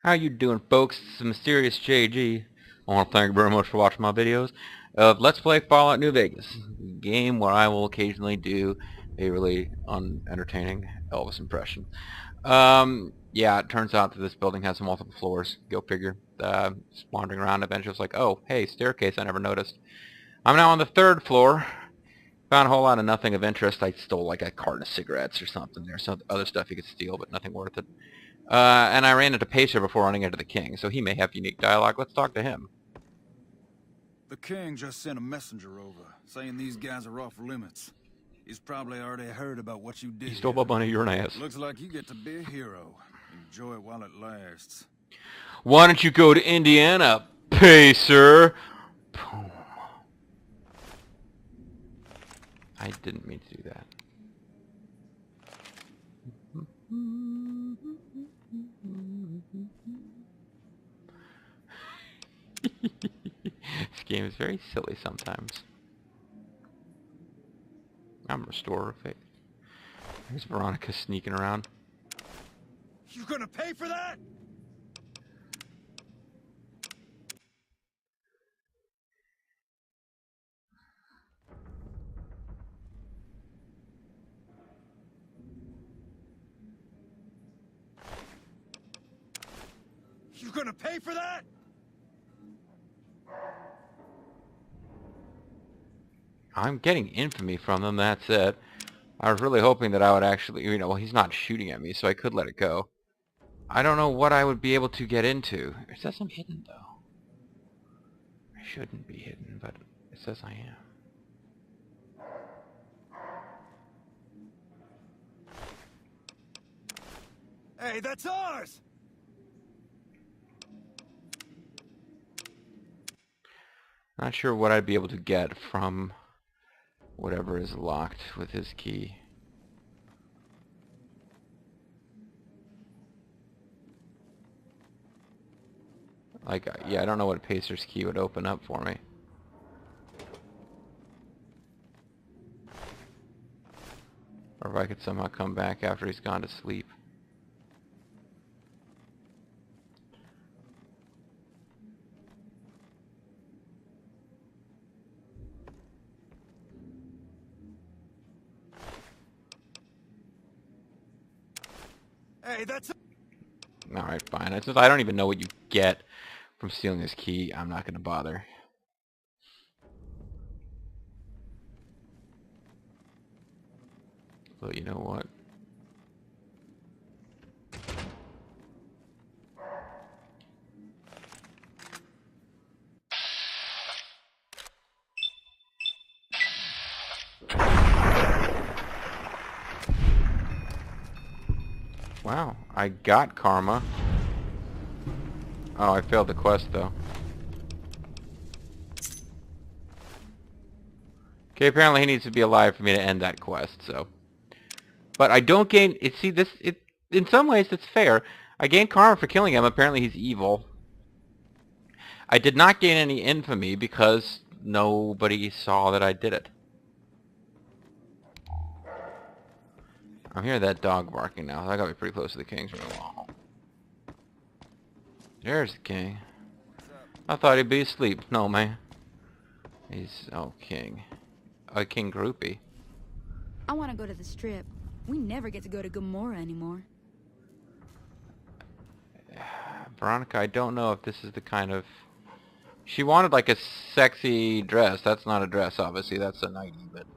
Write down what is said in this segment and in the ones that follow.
How you doing, folks? It's the Mysterious JG. I want to thank you very much for watching my videos of Let's Play Fallout New Vegas, a game where I will occasionally do a really unentertaining Elvis impression. Yeah, it turns out that this building has multiple floors. Go figure. Just wandering around, eventually was like, oh, hey, staircase, I never noticed. I'm now on the 3rd floor. Found a whole lot of nothing of interest. I stole like a carton of cigarettes or something. There's some other stuff you could steal, but nothing worth it. And I ran into Pacer before running into the king, so he may have unique dialogue. Let's talk to him. The king just sent a messenger over, saying these guys are off limits. He's probably already heard about what you did. He stole up on your ass. Looks like you get to be a hero. Enjoy it while it lasts. Why don't you go to Indiana, Pacer? Boom. I didn't mean to do that. This game is very silly sometimes. I'm a restorer of faith. There's Veronica sneaking around. You gonna pay for that? You gonna pay for that? I'm getting infamy from them, that's it. I was really hoping that I would actually, well, he's not shooting at me, so I could let it go. I don't know what I would be able to get into. It says I'm hidden, though. I shouldn't be hidden, but it says I am. Hey, that's ours! Not sure what I'd be able to get from whatever is locked with his key. Like, yeah, I don't know what Pacer's key would open up for me. Or if I could somehow come back after he's gone to sleep. Hey, that's... Alright, fine. I don't even know what you get from stealing his key. I'm not going to bother. But you know what? Wow, I got karma. Oh, I failed the quest though. Okay, apparently he needs to be alive for me to end that quest, so. But I don't gain it. See, in some ways it's fair. I gained karma for killing him. Apparently he's evil. I did not gain any infamy because nobody saw that I did it. I'm hearing that dog barking now. I gotta be pretty close to the king's room. There's the king. I thought he'd be asleep. No, man. He's, oh, king. A king groupie. I want to go to the strip. We never get to go to Gomorrah anymore. Veronica, I don't know if this is the kind of... She wanted like a sexy dress. That's not a dress, obviously. That's a nightie, but...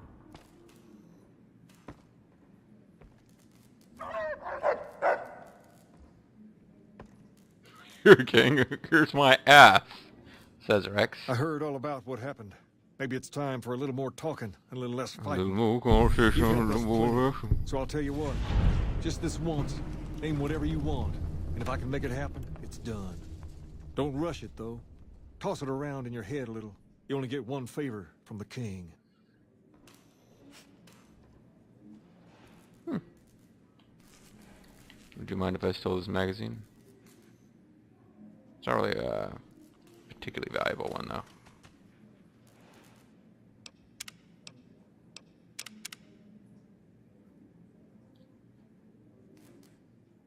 Here, king. Here's my ass, says Rex. I heard all about what happened. Maybe it's time for a little more talking and a little less A fighting. little more conversation, You've a had little this more... plenty. So I'll tell you what. Just this once, name whatever you want. And if I can make it happen, it's done. Don't rush it, though. Toss it around in your head a little. You only get one favor from the king. Would you mind if I stole this magazine? It's not really a particularly valuable one, though.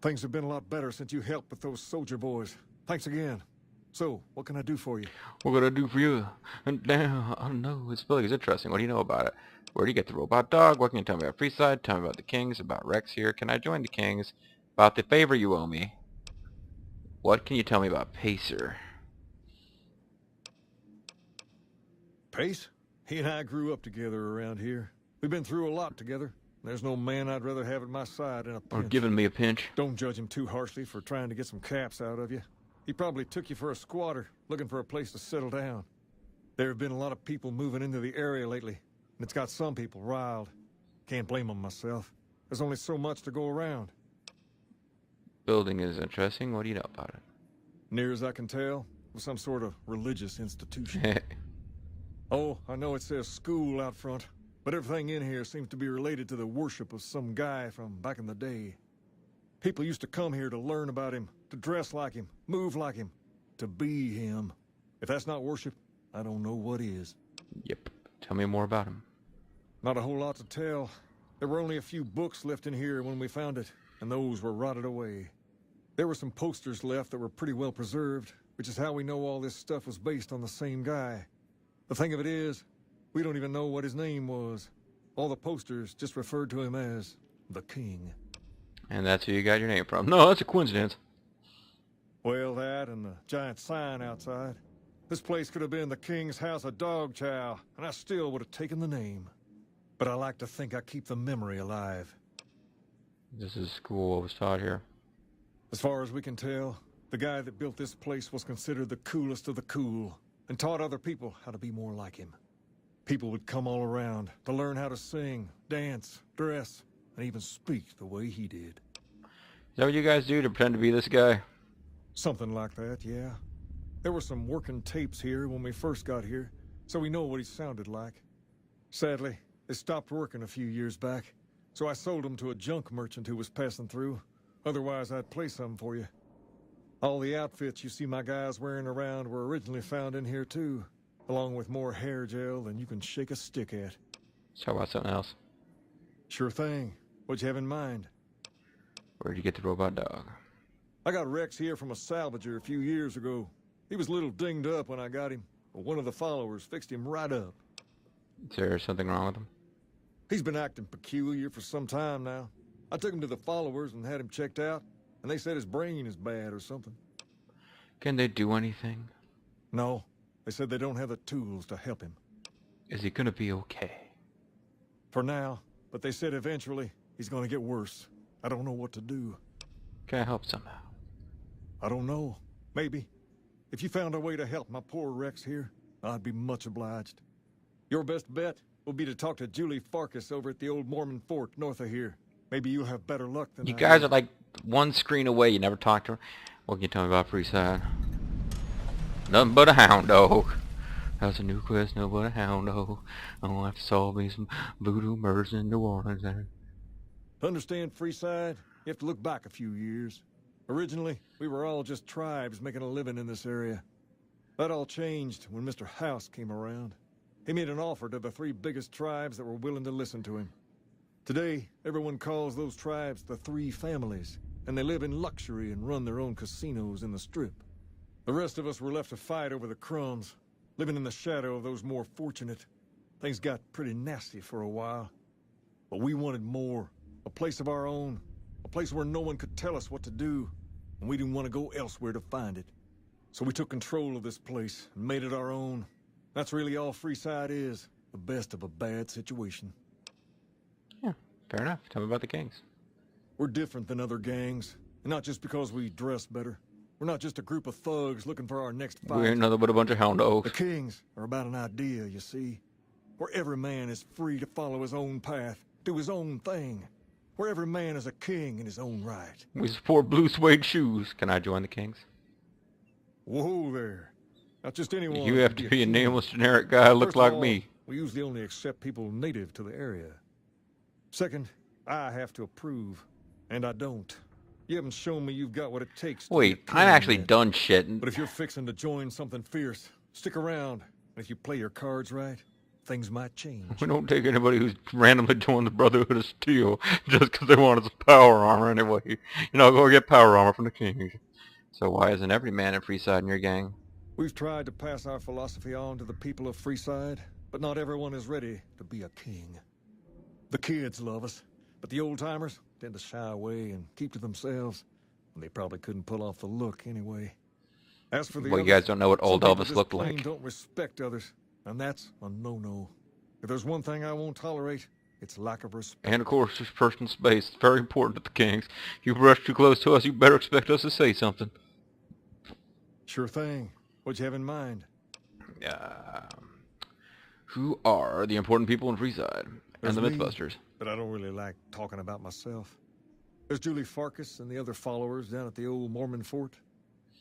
Things have been a lot better since you helped with those soldier boys. Thanks again. So, what can I do for you? What can I do for you? And damn, I don't know. This building is interesting. What do you know about it? Where do you get the robot dog? What can you tell me about Freeside? Tell me about the Kings, about Rex here. Can I join the Kings? About the favor you owe me. What can you tell me about Pacer? Pace? He and I grew up together around here. We've been through a lot together. There's no man I'd rather have at my side in a pinch. Or giving me a pinch? Don't judge him too harshly for trying to get some caps out of you. He probably took you for a squatter, looking for a place to settle down. There have been a lot of people moving into the area lately, and it's got some people riled. Can't blame them myself. There's only so much to go around. Building is interesting. What do you know about it? Near as I can tell, it was some sort of religious institution. Oh, I know it says school out front, but everything in here seems to be related to the worship of some guy from back in the day. People used to come here to learn about him, to dress like him, move like him, to be him. If that's not worship, I don't know what is. Yep. Tell me more about him. Not a whole lot to tell. There were only a few books left in here when we found it, and those were rotted away. There were some posters left that were pretty well preserved, which is how we know all this stuff was based on the same guy. The thing of it is, we don't even know what his name was. All the posters just referred to him as the King. And that's who you got your name from. No, that's a coincidence. Well, that and the giant sign outside. This place could have been the King's House of Dog Chow, and I still would have taken the name. But I like to think I keep the memory alive. This is school. What was taught here? As far as we can tell, the guy that built this place was considered the coolest of the cool, and taught other people how to be more like him. People would come all around to learn how to sing, dance, dress, and even speak the way he did. Is that what you guys do, to pretend to be this guy? Something like that, yeah. There were some working tapes here when we first got here, so we know what he sounded like. Sadly, they stopped working a few years back, so I sold them to a junk merchant who was passing through. Otherwise, I'd play some for you. All the outfits you see my guys wearing around were originally found in here too, along with more hair gel than you can shake a stick at. Let's talk about something else. Sure thing. What'd you have in mind? Where'd you get the robot dog? I got Rex here from a salvager a few years ago. He was a little dinged up when I got him, but one of the followers fixed him right up. Is there something wrong with him? He's been acting peculiar for some time now. I took him to the followers and had him checked out, and they said his brain is bad or something. Can they do anything? No, they said they don't have the tools to help him. Is he gonna be okay? For now, but they said eventually he's gonna get worse. I don't know what to do. Can I help somehow? I don't know. Maybe. If you found a way to help my poor Rex here, I'd be much obliged. Your best bet will be to talk to Julie Farkas over at the old Mormon fort north of here. Maybe you'll have better luck than You I guys do. are like one screen away. You never talk to her. What can you tell me about Freeside? Nothing but a hound dog. That's a new quest, nothing but a hound dog. I'm gonna have to solve me some voodoo murders in New Orleans there. To understand Freeside, you have to look back a few years. Originally, we were all just tribes making a living in this area. That all changed when Mr. House came around. He made an offer to the 3 biggest tribes that were willing to listen to him. Today, everyone calls those tribes the 3 families, and they live in luxury and run their own casinos in the Strip. The rest of us were left to fight over the crumbs, living in the shadow of those more fortunate. Things got pretty nasty for a while. But we wanted more, a place of our own, a place where no one could tell us what to do, and we didn't want to go elsewhere to find it. So we took control of this place and made it our own. That's really all Freeside is, the best of a bad situation. Yeah, fair enough. Tell me about the Kings. We're different than other gangs, and not just because we dress better. We're not just a group of thugs looking for our next fight. We ain't nothing but a bunch of hound The dogs. Kings are about an idea, you see, where every man is free to follow his own path, do his own thing, where every man is a king in his own right. We support blue suede shoes. Can I join the Kings? Whoa there. Not just anyone. You have can to be a king. nameless generic guy who looks First of like all, me. We usually only accept people native to the area. Second, I have to approve, and I don't. You haven't shown me you've got what it takes to be a Wait, king I've actually yet. done shit. But if you're fixing to join something fierce, stick around. And if you play your cards right, things might change. We don't take anybody who's randomly joined the Brotherhood of Steel just because they wanted some power armor anyway. You know, go get power armor from the King. So why isn't every man in Freeside in your gang? We've tried to pass our philosophy on to the people of Freeside, but not everyone is ready to be a king. The kids love us, but the old-timers tend to shy away and keep to themselves, and they probably couldn't pull off the look anyway. As for the Well, others, you guys don't know what old some people Elvis just looked plain like. don't respect others, and that's a no-no. If there's one thing I won't tolerate, it's lack of respect. And of course, there's personal space. It's very important to the Kings. If you brush too close to us, you better expect us to say something. Sure thing. What'd you have in mind? Who are the important people in Freeside? There's And the me, Mythbusters. but I don't really like talking about myself. There's Julie Farkas and the other followers down at the old Mormon fort.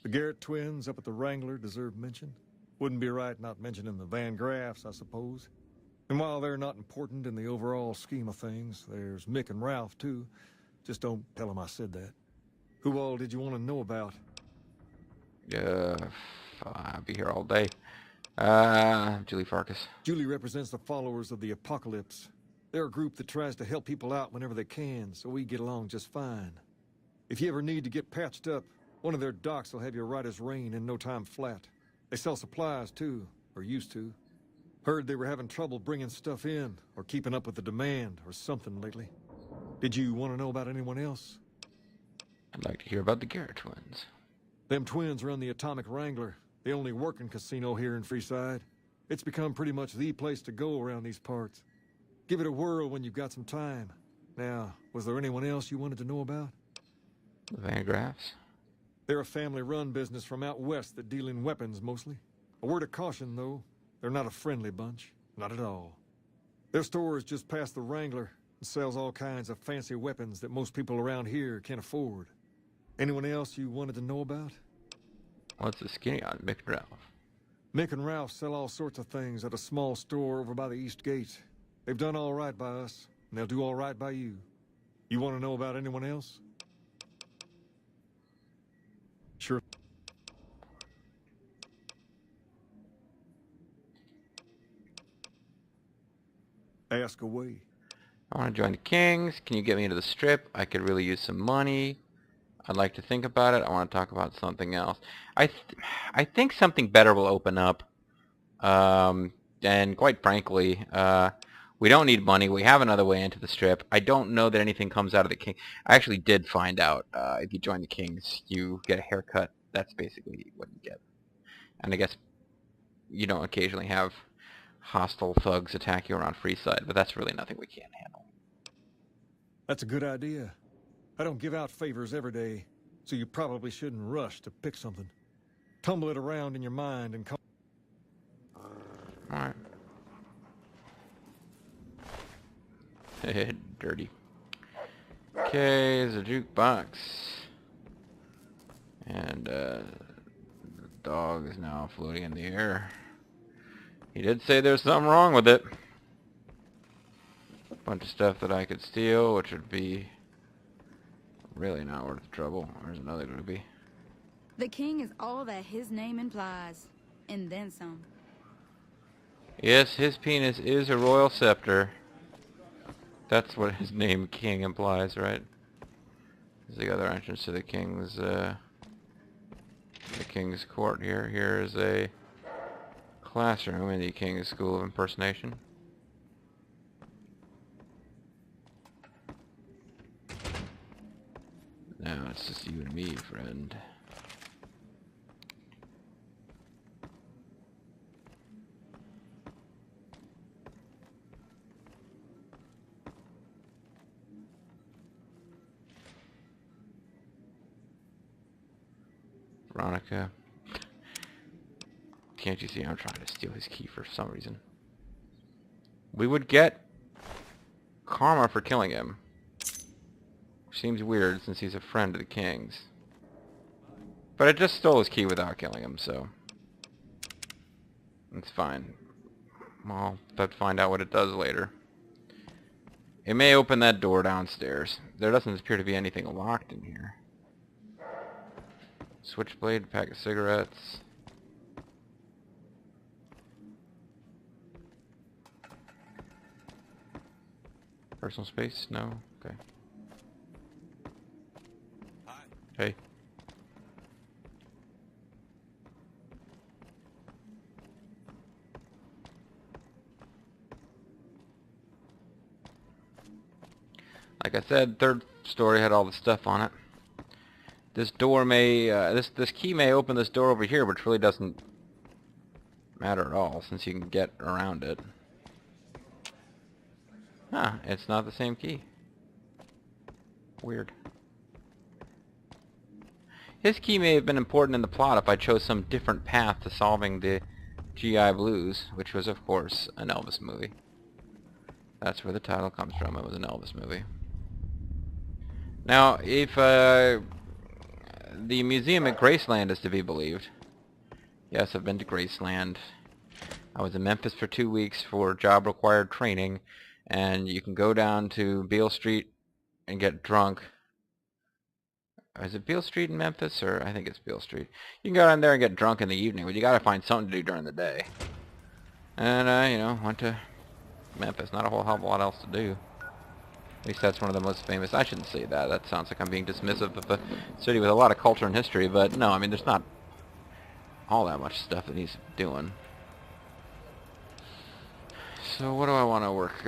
The Garrett twins up at the Wrangler deserve mention. Wouldn't be right not mentioning the Van Graffs, I suppose. And while they're not important in the overall scheme of things, there's Mick and Ralph, too. Just don't tell them I said that. Who all did you want to know about? I'll be here all day. Julie Farkas. Julie represents the followers of the Apocalypse. They're a group that tries to help people out whenever they can, so we get along just fine. If you ever need to get patched up, one of their docs will have you right as rain in no time flat. They sell supplies, too, or used to. Heard they were having trouble bringing stuff in, or keeping up with the demand, or something lately. Did you want to know about anyone else? I'd like to hear about the Garrett twins. Them twins run the Atomic Wrangler, the only working casino here in Freeside. It's become pretty much the place to go around these parts. Give it a whirl when you've got some time. Now, was there anyone else you wanted to know about? The Van Graffs. They're a family-run business from out west that deal in weapons, mostly. A word of caution, though. They're not a friendly bunch. Not at all. Their store is just past the Wrangler and sells all kinds of fancy weapons that most people around here can't afford. Anyone else you wanted to know about? What's the skinny on Mick and Ralph? Mick and Ralph sell all sorts of things at a small store over by the East Gate. They've done all right by us, and they'll do all right by you. You want to know about anyone else? Sure. Ask away. I want to join the Kings. Can you get me into the Strip? I could really use some money. I'd like to think about it. I want to talk about something else. I think something better will open up. And quite frankly, we don't need money. We have another way into the Strip. I don't know that anything comes out of the King. I actually did find out if you join the Kings, you get a haircut. That's basically what you get. And I guess you don't occasionally have hostile thugs attack you around Freeside, but that's really nothing we can't handle. That's a good idea. I don't give out favors every day, so you probably shouldn't rush to pick something. Tumble it around in your mind and call. Alright. Dirty. Okay, there's a jukebox. And the dog is now floating in the air. He did say there's something wrong with it. Bunch of stuff that I could steal, which would be really not worth the trouble. There's another ruby. The king is all that his name implies, and then some. Yes, his penis is a royal scepter. That's what his name King implies, right? There's the other entrance to the king's court here. Here is a classroom in the King's School of Impersonation. Now it's just you and me, friend. Veronica. Can't you see I'm trying to steal his key for some reason? We would get karma for killing him. Seems weird since he's a friend of the King's. But I just stole his key without killing him, so it's fine. I'll have to find out what it does later. It may open that door downstairs. There doesn't appear to be anything locked in here. Switchblade, pack of cigarettes. Personal space? No? Okay. Hi. Hey. Like I said, third story had all the stuff on it. This door may, this key may open this door over here, which really doesn't matter at all, since you can get around it. Huh, it's not the same key. Weird. His key may have been important in the plot if I chose some different path to solving the GI Blues, which was, of course, an Elvis movie. That's where the title comes from. It was an Elvis movie. Now, if the museum at Graceland is to be believed, yes, I've been to Graceland. I was in Memphis for 2 weeks for job-required training, and you can go down to Beale Street and get drunk. Is it Beale Street in Memphis, or I think it's Beale Street. You can go down there and get drunk in the evening, but you gotta find something to do during the day. And you know, went to Memphis. Not a whole hell of a lot else to do. At least that's one of the most famous. I shouldn't say that. That sounds like I'm being dismissive of a city with a lot of culture and history. But no, I mean, there's not all that much stuff that he's doing. So what do I want to work?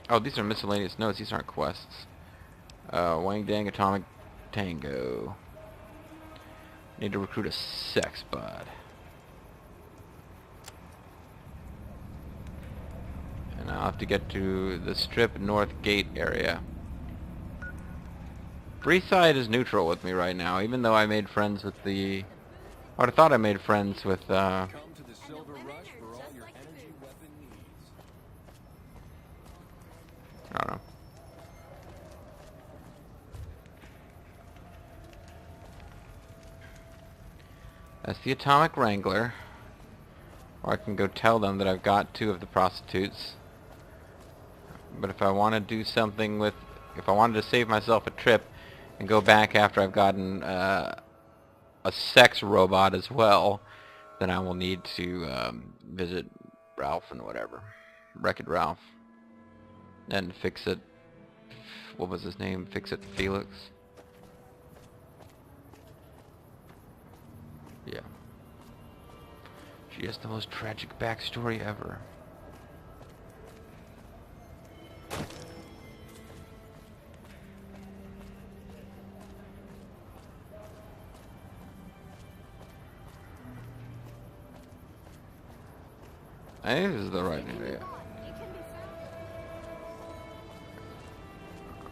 Oh, these are miscellaneous notes. These aren't quests. Wang Dang Atomic Tango. Need to recruit a sex bud. And I'll have to get to the Strip North Gate area. Breeside is neutral with me right now, even though I made friends with the... Or I thought I made friends with, Come to the Silver Rush for all your energy weapon needs. I don't know. That's the Atomic Wrangler. Or I can go tell them that I've got 2 of the prostitutes. But if I want to do something with... If I wanted to save myself a trip and go back after I've gotten a sex robot as well, then I will need to visit Ralph and whatever. Wreck-It Ralph. And fix it... What was his name? Fix It Felix. Yeah. She has the most tragic backstory ever. I think this is the right area.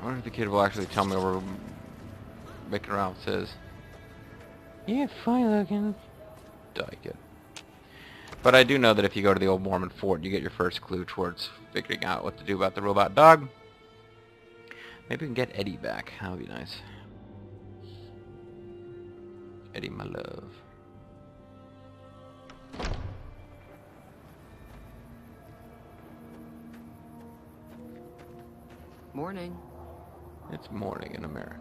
I wonder if the kid will actually tell me where Wreck-It Ralph says. Yeah, fine looking. Die, kid. But I do know that if you go to the old Mormon fort, you get your first clue towards figuring out what to do about the robot dog. Maybe we can get Eddie back. That would be nice. Eddie, my love. Morning. It's morning in America.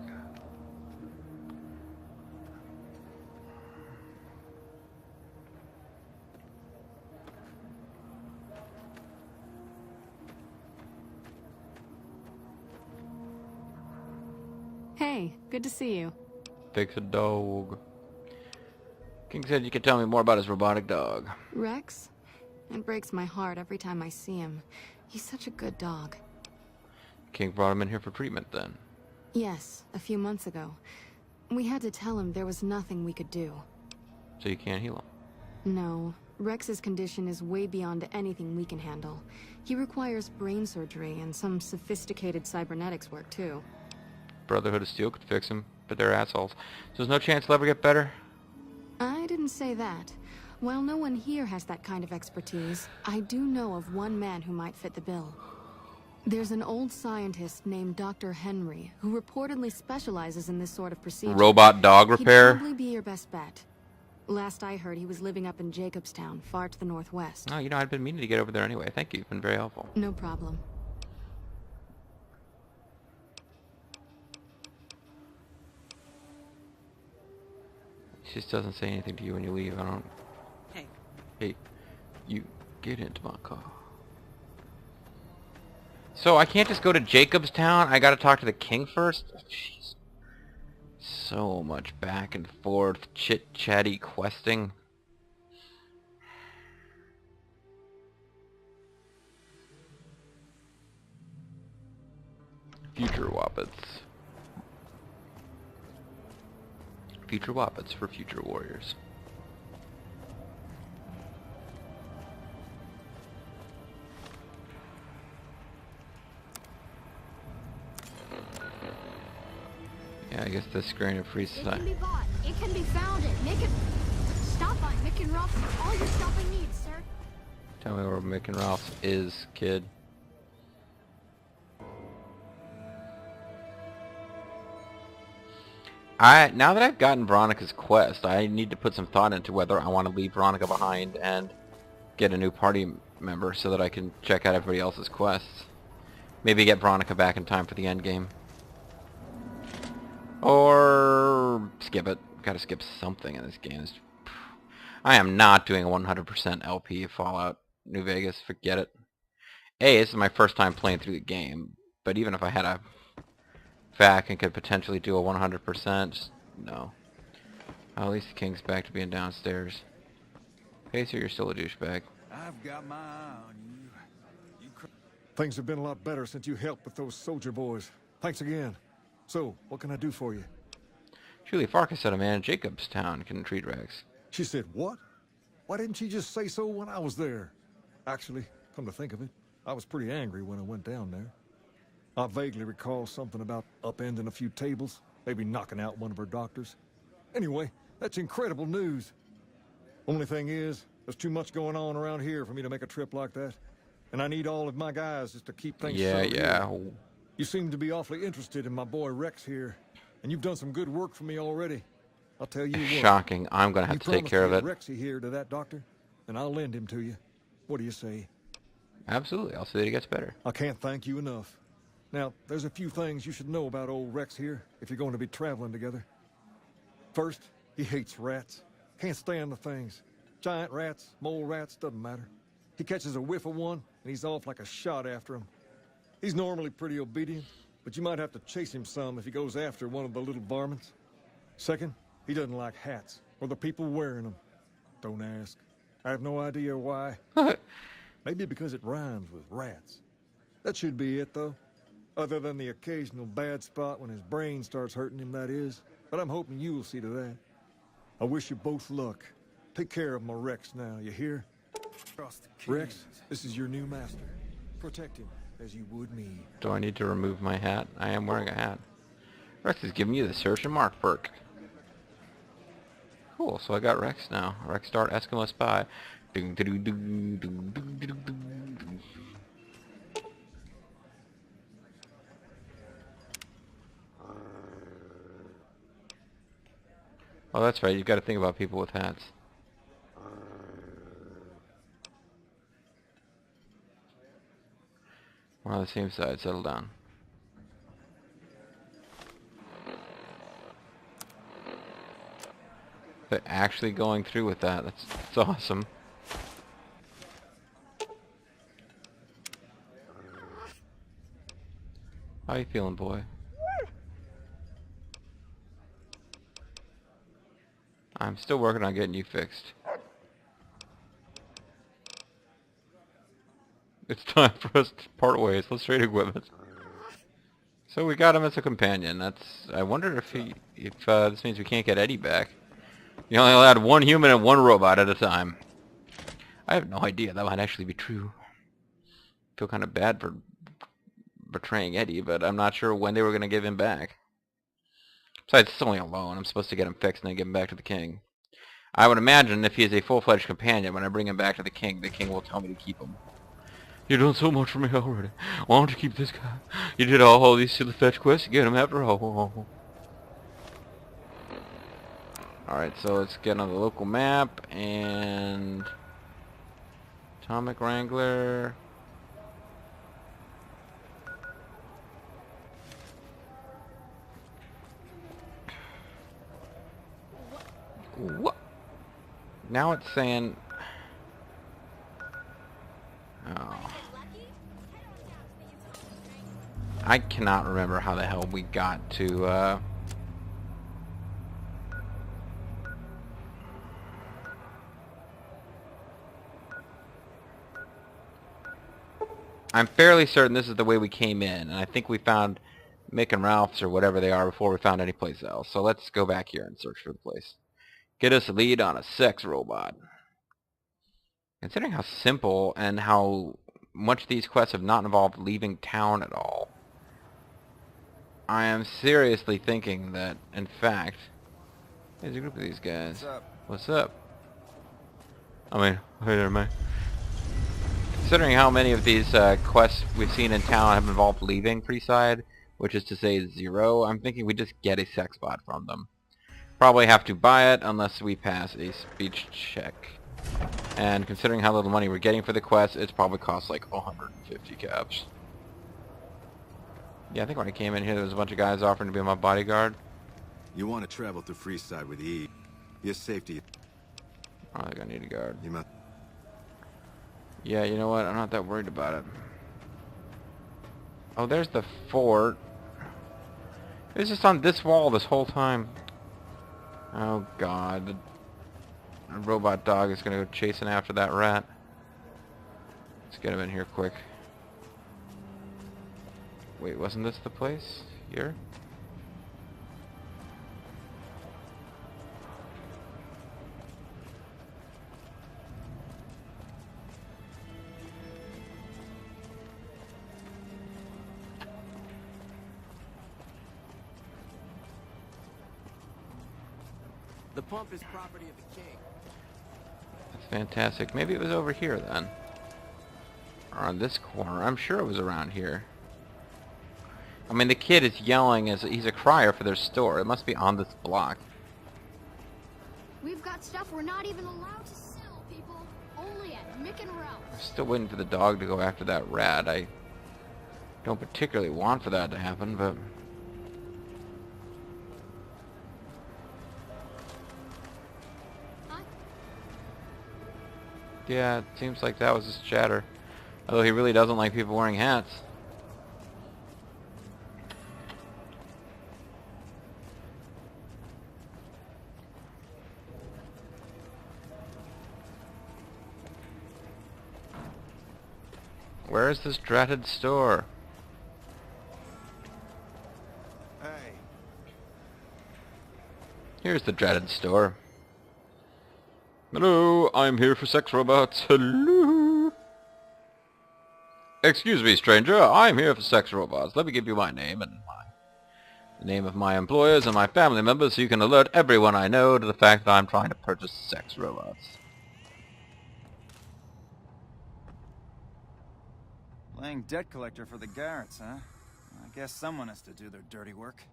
Hey, good to see you. Fix a dog. King said you could tell me more about his robotic dog. Rex? It breaks my heart every time I see him. He's such a good dog. King brought him in here for treatment then. Yes, a few months ago. We had to tell him there was nothing we could do. So you can't heal him. No, Rex's condition is way beyond anything we can handle. He requires brain surgery and some sophisticated cybernetics work too. Brotherhood of Steel could fix him, but they're assholes. So there's no chance he'll ever get better? I didn't say that. While no one here has that kind of expertise, I do know of one man who might fit the bill. There's an old scientist named Dr. Henry who reportedly specializes in this sort of procedure. Robot dog repair? He'd probably be your best bet. Last I heard, he was living up in Jacobstown, far to the northwest. Oh, you know, I'd been meaning to get over there anyway. Thank you. You've been very helpful. No problem. She just doesn't say anything to you when you leave. I don't... Hey. Hey, you get into my car. So I can't just go to Jacobstown? I gotta talk to the king first? Jeez. So much back and forth, chit-chatty questing. Future Woppets. Future Woppets for future warriors. Yeah, I guess this grain of free It stuff. can be bought. It can be founded. Mick and... Stop by Mick and Ralph's for all your shopping needs, sir. Tell me where Mick and Ralph's is, kid. Now that I've gotten Veronica's quest, I need to put some thought into whether I want to leave Veronica behind and get a new party member so that I can check out everybody else's quests. Maybe get Veronica back in time for the end game. Or skip it. Gotta skip something in this game. I am not doing a 100% LP of Fallout New Vegas. Forget it. This is my first time playing through the game. But even if I had a vac and could potentially do a 100%, no. At least the king's back to being downstairs. Hey, so you're still a douchebag. I've got my eye on you. Things have been a lot better since you helped with those soldier boys. Thanks again. So, what can I do for you? Julie Farkas said a man in Jacobstown can treat Rex. She said, what? Why didn't she just say so when I was there? Actually, come to think of it, I was pretty angry when I went down there. I vaguely recall something about upending a few tables, maybe knocking out one of her doctors. Anyway, that's incredible news. Only thing is, there's too much going on around here for me to make a trip like that. And I need all of my guys just to keep things settled Yeah. here. You seem to be awfully interested in my boy Rex here, and you've done some good work for me already. I'll tell you what. Shocking. I'm going to have to take care of it. Rexy here to that doctor, and I'll lend him to you. What do you say? Absolutely. I'll see that he gets better. I can't thank you enough. Now, there's a few things you should know about old Rex here if you're going to be traveling together. First, he hates rats. Can't stand the things. Giant rats, mole rats, doesn't matter. He catches a whiff of one, and he's off like a shot after him. He's normally pretty obedient, but you might have to chase him some if he goes after one of the little varmints. Second, he doesn't like hats, or the people wearing them. Don't ask. I have no idea why. Maybe because it rhymes with rats. That should be it, though. Other than the occasional bad spot when his brain starts hurting him, that is. But I'm hoping you will see to that. I wish you both luck. Take care of my Rex now, you hear? Rex, this is your new master. Protect him as you would me. Do I need to remove my hat? I am wearing a hat. Rex is giving you the Search and Mark perk. Cool, so I got Rex now. Rex Start Eskimo Spy. Oh, that's right. You've got to think about people with hats. We're on the same side. Settle down. They're actually going through with that. That's awesome. How you feeling, boy? I'm still working on getting you fixed. It's time for us to part ways. Let's trade equipment. So we got him as a companion. I wonder if this means we can't get Eddie back. You only allowed one human and one robot at a time. I have no idea. That might actually be true. I feel kind of bad for betraying Eddie, but I'm not sure when they were going to give him back. Besides, it's only a loan. I'm supposed to get him fixed and then give him back to the king. I would imagine if he is a full-fledged companion, when I bring him back to the king will tell me to keep him. You've done so much for me already. Why don't you keep this guy? You did all these silly fetch quests. Get him after all. Alright, so let's get on the local map and... Atomic Wrangler. Ooh. now it's saying... Oh. I cannot remember how the hell we got to, I'm fairly certain this is the way we came in, and I think we found Mick and Ralph's or whatever they are before we found any place else. So let's go back here and search for the place. Get us a lead on a sex robot. Considering how simple and how much these quests have not involved leaving town at all, I am seriously thinking that, in fact... There's a group of these guys. What's up? What's up? I mean, hey there, man. Considering how many of these quests we've seen in town have involved leaving Freeside, which is to say 0, I'm thinking we just get a sex bot from them. Probably have to buy it unless we pass a speech check. And considering how little money we're getting for the quest, it's probably cost like 150 caps. Yeah, I think when I came in here there was a bunch of guys offering to be my bodyguard. You want to travel through Freeside with E. Your safety. I think I need a guard. You must. Yeah, you know what? I'm not that worried about it. Oh, there's the fort. It was just on this wall this whole time. Oh god. The robot dog is gonna go chasing after that rat. Let's get him in here quick. Wait, wasn't this the place? Here? The pump is property of the king. That's fantastic. Maybe it was over here then. Or on this corner. I'm sure it was around here. I mean, the kid is yelling as he's a crier for their store. It must be on this block. We've got stuff we're not even allowed to sell, people. Only at Mick and Ralph. I'm still waiting for the dog to go after that rat. I don't particularly want for that to happen, but... Yeah, it seems like that was his chatter. Although he really doesn't like people wearing hats. Where is this dratted store? Hey. Here's the dratted store. Hello, I'm here for sex robots. Hello. Excuse me, stranger. I'm here for sex robots. Let me give you my name and the name of my employers and my family members so you can alert everyone I know to the fact that I'm trying to purchase sex robots. Playing debt collector for the Garretts, huh? I guess someone has to do their dirty work.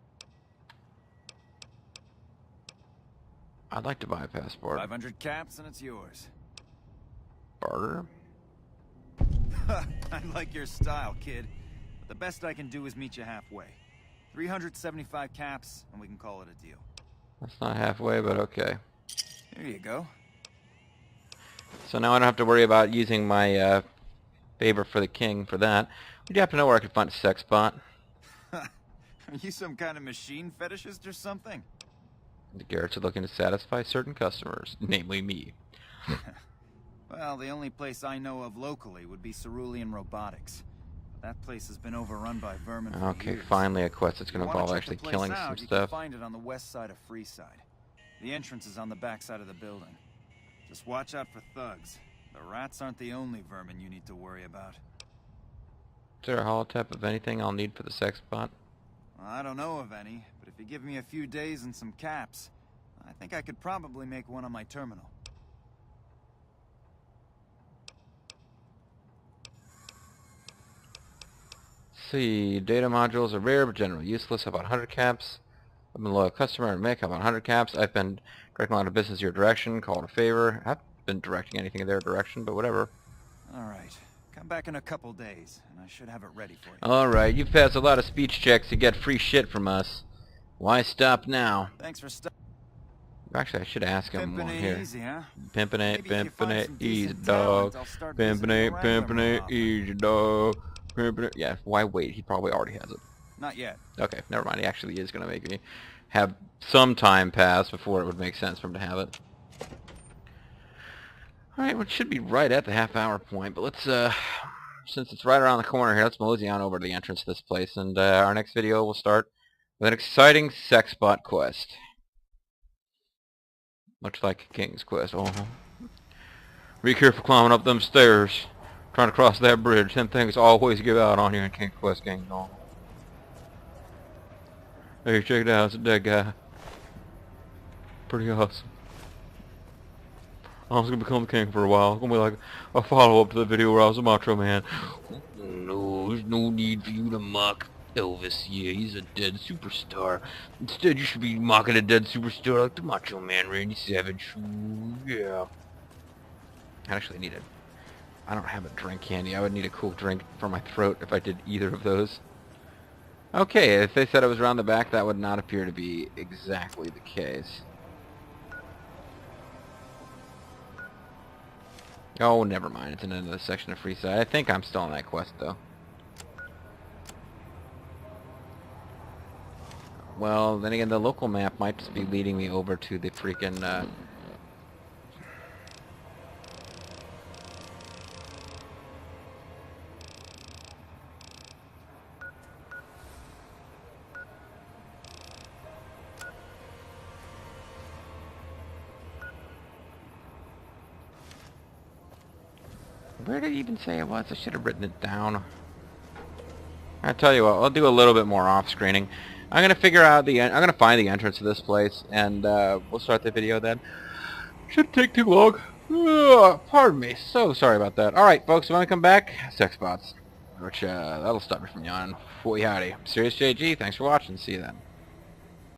I'd like to buy a passport. 500 caps and it's yours. Barter? I like your style, kid. But the best I can do is meet you halfway. 375 caps, and we can call it a deal. That's not halfway, but okay. Here you go. So now I don't have to worry about using my favor for the king for that. Would you happen to know where I could find a sex bot? Are you some kind of machine fetishist or something? The Garretts are looking to satisfy certain customers, namely me. Well, the only place I know of locally would be Cerulean Robotics. That place has been overrun by vermin for Okay, years. finally a quest that's going to If you wanna involve check the actually place killing out, some you stuff. can find it on the west side of Freeside. The entrance is on the back side of the building. Just watch out for thugs. The rats aren't the only vermin you need to worry about. Is there a holotap of anything I'll need for the sex bot? Well, I don't know of any, but if you give me a few days and some caps, I think I could probably make one on my terminal. See, data modules are rare but generally useless. About 100 caps. I've been a loyal customer and make about 100 caps. I've been directing a lot of business your direction. Call it a favor. I haven't been directing anything in their direction, but whatever. Alright, come back in a couple days, and I should have it ready for you. Alright, you've passed a lot of speech checks to get free shit from us. Why stop now? Thanks for Actually, I should ask him Pimpin' one ain't here. easy, huh? Pimpin' ain't, Maybe if you pimpin' find ain't some easy, decent dog. talent, I'll start Pimpin' visiting the ain't, Wrangler pimpin' more ain't often. easy, dog. Pimpin' ain't. Yeah, why wait? He probably already has it. Not yet. Okay, never mind. He actually is going to make me have some time pass before it would make sense for him to have it. Alright, well, it should be right at the half-hour point, but let's, since it's right around the corner here, let's mosey on over to the entrance to this place, and our next video will start with an exciting sex bot quest. Much like King's Quest. Oh, be careful climbing up them stairs. Trying to cross that bridge. Them things always give out on you in King's Quest games. Oh. Hey, check it out. It's a dead guy. Pretty awesome. I was gonna become king for a while. It's gonna be like a follow-up to the video where I was a macho man. No, there's no need for you to mock Elvis. Yeah, he's a dead superstar. Instead, you should be mocking a dead superstar like the Macho Man, Randy Savage. Ooh, yeah. I actually need it. I don't have a drink handy. I would need a cool drink for my throat if I did either of those. Okay, if they said it was around the back, that would not appear to be exactly the case. Oh, never mind. It's in another section of Freeside. I think I'm still on that quest, though. Well, then again, the local map might just be leading me over to the freaking, where did it even say it was? I should have written it down. I tell you what, I'll do a little bit more off-screening. I'm gonna figure out I'm gonna find the entrance to this place, and we'll start the video then. Shouldn't take too long. Pardon me. So sorry about that. All right, folks. When I come back, sex bots, which that'll stop me from yawning. Boy howdy. I'm Serious JG. Thanks for watching. See you then.